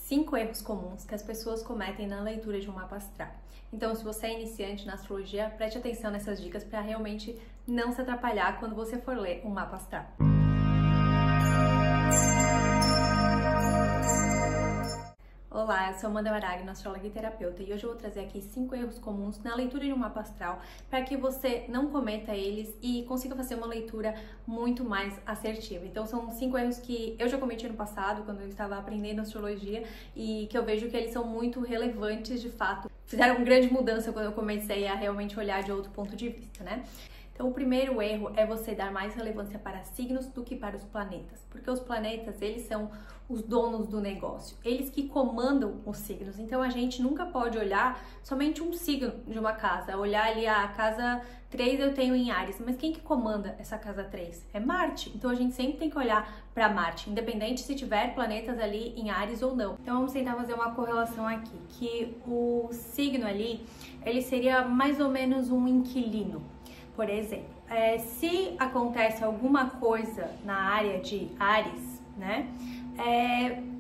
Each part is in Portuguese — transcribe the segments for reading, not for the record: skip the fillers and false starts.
5 erros comuns que as pessoas cometem na leitura de um mapa astral. Então, se você é iniciante na astrologia, preste atenção nessas dicas para realmente não se atrapalhar quando você for ler um mapa astral. Olá, eu sou Amanda Maragno, astróloga e terapeuta, e hoje eu vou trazer aqui 5 erros comuns na leitura de um mapa astral para que você não cometa eles e consiga fazer uma leitura muito mais assertiva. Então são 5 erros que eu já cometi no passado, quando eu estava aprendendo astrologia, e que eu vejo que eles são muito relevantes de fato. Fizeram uma grande mudança quando eu comecei a realmente olhar de outro ponto de vista, né? Então, o primeiro erro é você dar mais relevância para signos do que para os planetas, porque os planetas, eles são os donos do negócio, eles que comandam os signos. Então, a gente nunca pode olhar somente um signo de uma casa, olhar ali a casa 3 eu tenho em Áries, mas quem que comanda essa casa 3? É Marte. Então, a gente sempre tem que olhar para Marte, independente se tiver planetas ali em Áries ou não. Então, vamos tentar fazer uma correlação aqui, que o signo ali, ele seria mais ou menos um inquilino. Por exemplo, se acontece alguma coisa na área de Áries, né,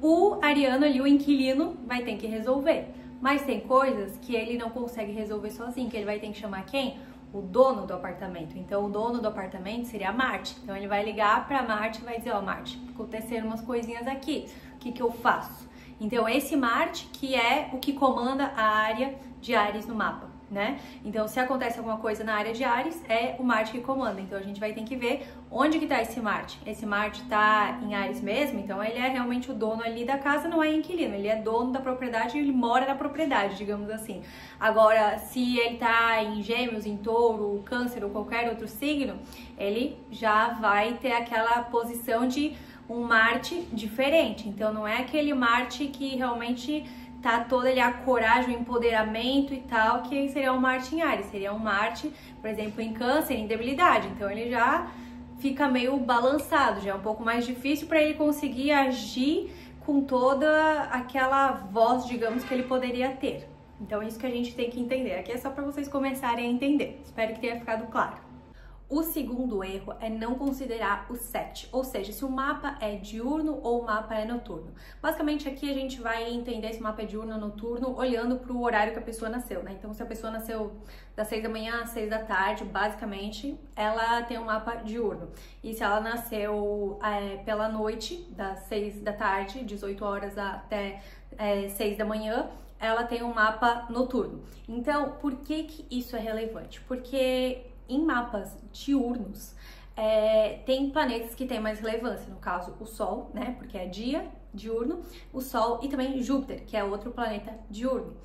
o ariano ali, o inquilino, vai ter que resolver. Mas tem coisas que ele não consegue resolver sozinho, que ele vai ter que chamar quem? O dono do apartamento. Então, o dono do apartamento seria Marte. Então, ele vai ligar para Marte e vai dizer, ó, Marte, aconteceram umas coisinhas aqui, o que que eu faço? Então, esse Marte que é o que comanda a área de Áries no mapa, né? Então, se acontece alguma coisa na área de Áries, é o Marte que comanda. Então, a gente vai ter que ver onde que tá esse Marte. Esse Marte tá em Áries mesmo, então ele é realmente o dono ali da casa, não é inquilino. Ele é dono da propriedade e ele mora na propriedade, digamos assim. Agora, se ele tá em Gêmeos, em Touro, Câncer ou qualquer outro signo, ele já vai ter aquela posição de um Marte diferente. Então, não é aquele Marte que realmente tá todo ele a coragem, o empoderamento e tal, que seria um Marte em Áries. Seria um Marte, por exemplo, em Câncer, em debilidade. Então, ele já fica meio balançado, já é um pouco mais difícil para ele conseguir agir com toda aquela voz, digamos, que ele poderia ter. Então, é isso que a gente tem que entender. Aqui é só para vocês começarem a entender. Espero que tenha ficado claro. O segundo erro é não considerar o 7, ou seja, se o mapa é diurno ou o mapa é noturno. Basicamente aqui a gente vai entender se o mapa é diurno ou noturno olhando para o horário que a pessoa nasceu, né? Então se a pessoa nasceu das 6 da manhã às 6 da tarde, basicamente ela tem um mapa diurno. E se ela nasceu pela noite, das 6 da tarde, 18 horas até 6 da manhã, ela tem um mapa noturno. Então, por que que isso é relevante? Porque em mapas diurnos, tem planetas que têm mais relevância, no caso o Sol, né, porque é dia diurno, o Sol e também Júpiter, que é outro planeta diurno.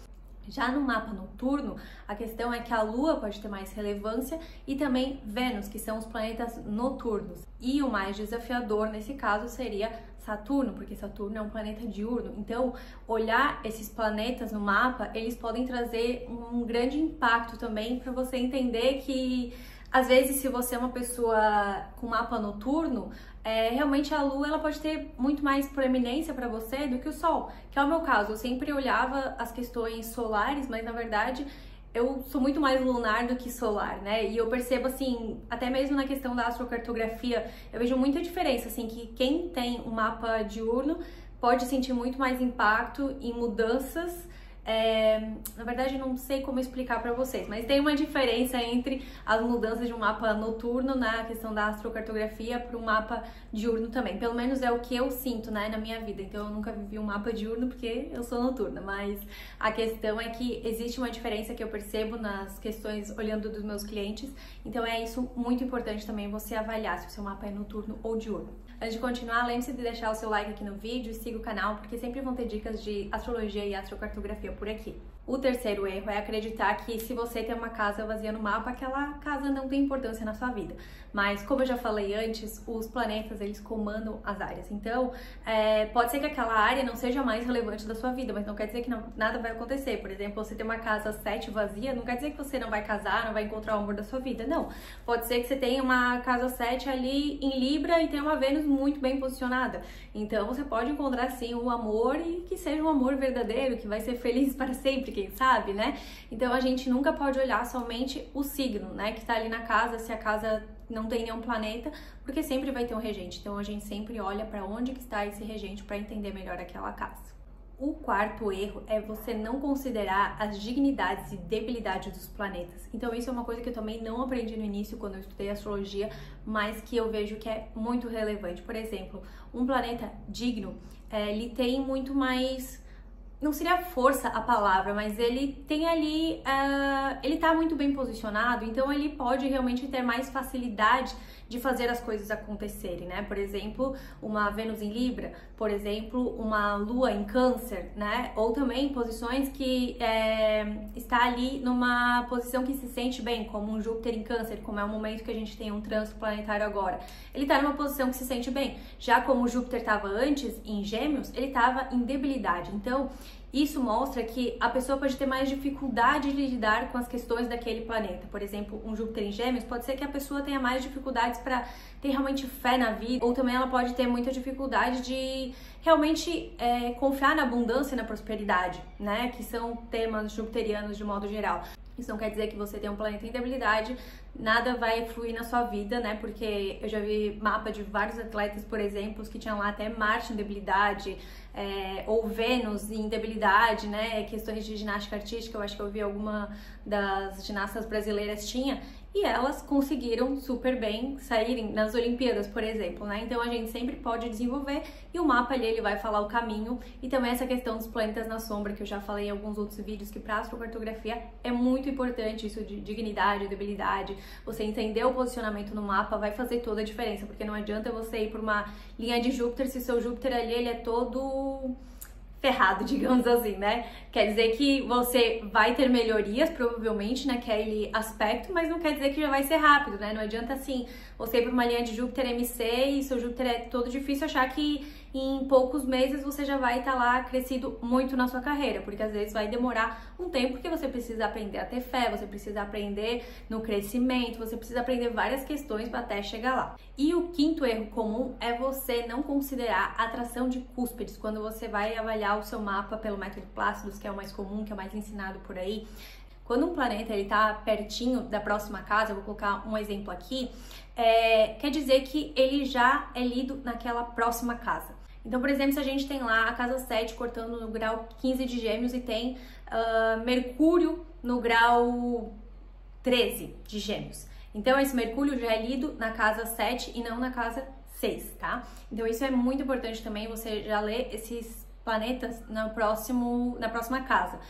Já no mapa noturno, a questão é que a Lua pode ter mais relevância e também Vênus, que são os planetas noturnos. E o mais desafiador nesse caso seria Saturno, porque Saturno é um planeta diurno. Então, olhar esses planetas no mapa, eles podem trazer um grande impacto também para você entender que, às vezes, se você é uma pessoa com mapa noturno, realmente a Lua ela pode ter muito mais proeminência para você do que o Sol, que é o meu caso. Eu sempre olhava as questões solares, mas na verdade eu sou muito mais lunar do que solar, né? E eu percebo, assim, até mesmo na questão da astrocartografia, eu vejo muita diferença, assim, que quem tem um mapa diurno pode sentir muito mais impacto em mudanças. Na verdade, não sei como explicar para vocês, mas tem uma diferença entre as mudanças de um mapa noturno na questão da astrocartografia para um mapa diurno também. Pelo menos é o que eu sinto, né, na minha vida. Então, eu nunca vivi um mapa diurno porque eu sou noturna, mas a questão é que existe uma diferença que eu percebo nas questões olhando dos meus clientes. Então, é isso muito importante também você avaliar se o seu mapa é noturno ou diurno. Antes de continuar, lembre-se de deixar o seu like aqui no vídeo e siga o canal, porque sempre vão ter dicas de astrologia e astrocartografia por aqui. O terceiro erro é acreditar que se você tem uma casa vazia no mapa, aquela casa não tem importância na sua vida. Mas, como eu já falei antes, os planetas, eles comandam as áreas. Então, pode ser que aquela área não seja a mais relevante da sua vida, mas não quer dizer que nada vai acontecer. Por exemplo, você tem uma casa 7 vazia, não quer dizer que você não vai casar, não vai encontrar o amor da sua vida, não. Pode ser que você tenha uma casa 7 ali em Libra e tenha uma Vênus muito bem posicionada. Então, você pode encontrar, sim, o amor e que seja um amor verdadeiro, que vai ser feliz para sempre, quem sabe, né? Então, a gente nunca pode olhar somente o signo, né, que tá ali na casa, se a casa não tem nenhum planeta, porque sempre vai ter um regente. Então, a gente sempre olha para onde que está esse regente para entender melhor aquela casa. O quarto erro é você não considerar as dignidades e debilidades dos planetas. Então isso é uma coisa que eu também não aprendi no início quando eu estudei astrologia, mas que eu vejo que é muito relevante. Por exemplo, um planeta digno, ele tem muito mais... Não seria força a palavra, mas ele tem ali, ele tá muito bem posicionado, então ele pode realmente ter mais facilidade de fazer as coisas acontecerem, né? Por exemplo, uma Vênus em Libra, por exemplo, uma Lua em Câncer, né? Ou também posições que está ali numa posição que se sente bem, como um Júpiter em Câncer, como é o momento que a gente tem um trânsito planetário agora. Ele tá numa posição que se sente bem. Já como o Júpiter estava antes em Gêmeos, ele estava em debilidade. Então, isso mostra que a pessoa pode ter mais dificuldade de lidar com as questões daquele planeta. Por exemplo, um Júpiter em Gêmeos, pode ser que a pessoa tenha mais dificuldades para ter realmente fé na vida, ou também ela pode ter muita dificuldade de realmente confiar na abundância e na prosperidade, né? Que são temas jupiterianos de modo geral. Isso não quer dizer que você tem um planeta em debilidade, nada vai fluir na sua vida, né? Porque eu já vi mapa de vários atletas, por exemplo, que tinham lá até Marte em debilidade, ou Vênus em debilidade, né? Questões de ginástica artística, eu acho que eu vi alguma das ginastas brasileiras tinha, e elas conseguiram super bem saírem nas Olimpíadas, por exemplo, né? Então a gente sempre pode desenvolver, e o mapa ali ele vai falar o caminho, e também essa questão dos planetas na sombra, que eu já falei em alguns outros vídeos, que para astrocartografia é muito importante isso de dignidade, debilidade. Você entender o posicionamento no mapa vai fazer toda a diferença, porque não adianta você ir por uma linha de Júpiter se seu Júpiter ali ele é todo ferrado, digamos assim, né? Quer dizer que você vai ter melhorias, provavelmente, naquele aspecto, mas não quer dizer que já vai ser rápido, né? Não adianta, assim, você ir para uma linha de Júpiter MC e seu Júpiter é todo difícil, achar que em poucos meses você já vai estar lá crescido muito na sua carreira, porque às vezes vai demorar um tempo, porque você precisa aprender a ter fé, você precisa aprender no crescimento, você precisa aprender várias questões para até chegar lá. E o quinto erro comum é você não considerar a atração de cúspides quando você vai avaliar o seu mapa pelo método Plácidos, que é o mais comum, que é o mais ensinado por aí. Quando um planeta ele tá pertinho da próxima casa, eu vou colocar um exemplo aqui, quer dizer que ele já é lido naquela próxima casa. Então, por exemplo, se a gente tem lá a casa 7 cortando no grau 15 de Gêmeos e tem Mercúrio no grau 13 de Gêmeos. Então, esse Mercúrio já é lido na casa 7 e não na casa 6, tá? Então, isso é muito importante também, você já ler esses planetas na próxima casa.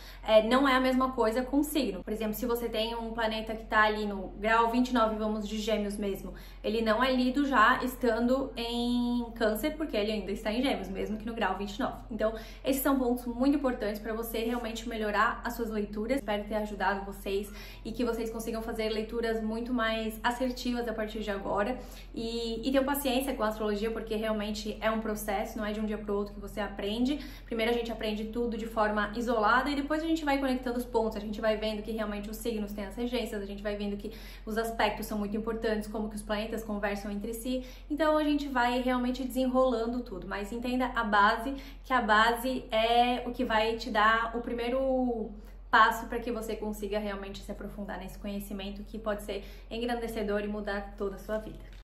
Não é a mesma coisa com signo. Por exemplo, se você tem um planeta que está ali no grau 29, vamos de Gêmeos mesmo, ele não é lido já estando em Câncer, porque ele ainda está em Gêmeos, mesmo que no grau 29. Então, esses são pontos muito importantes para você realmente melhorar as suas leituras. Espero ter ajudado vocês e que vocês consigam fazer leituras muito mais assertivas a partir de agora. E tenham paciência com a astrologia, porque realmente é um processo, não é de um dia para o outro que você aprende. Primeiro a gente aprende tudo de forma isolada e depois a gente vai conectando os pontos, a gente vai vendo que realmente os signos têm as regências, a gente vai vendo que os aspectos são muito importantes, como que os planetas conversam entre si, então a gente vai realmente desenrolando tudo, mas entenda a base, que a base é o que vai te dar o primeiro passo para que você consiga realmente se aprofundar nesse conhecimento que pode ser engrandecedor e mudar toda a sua vida.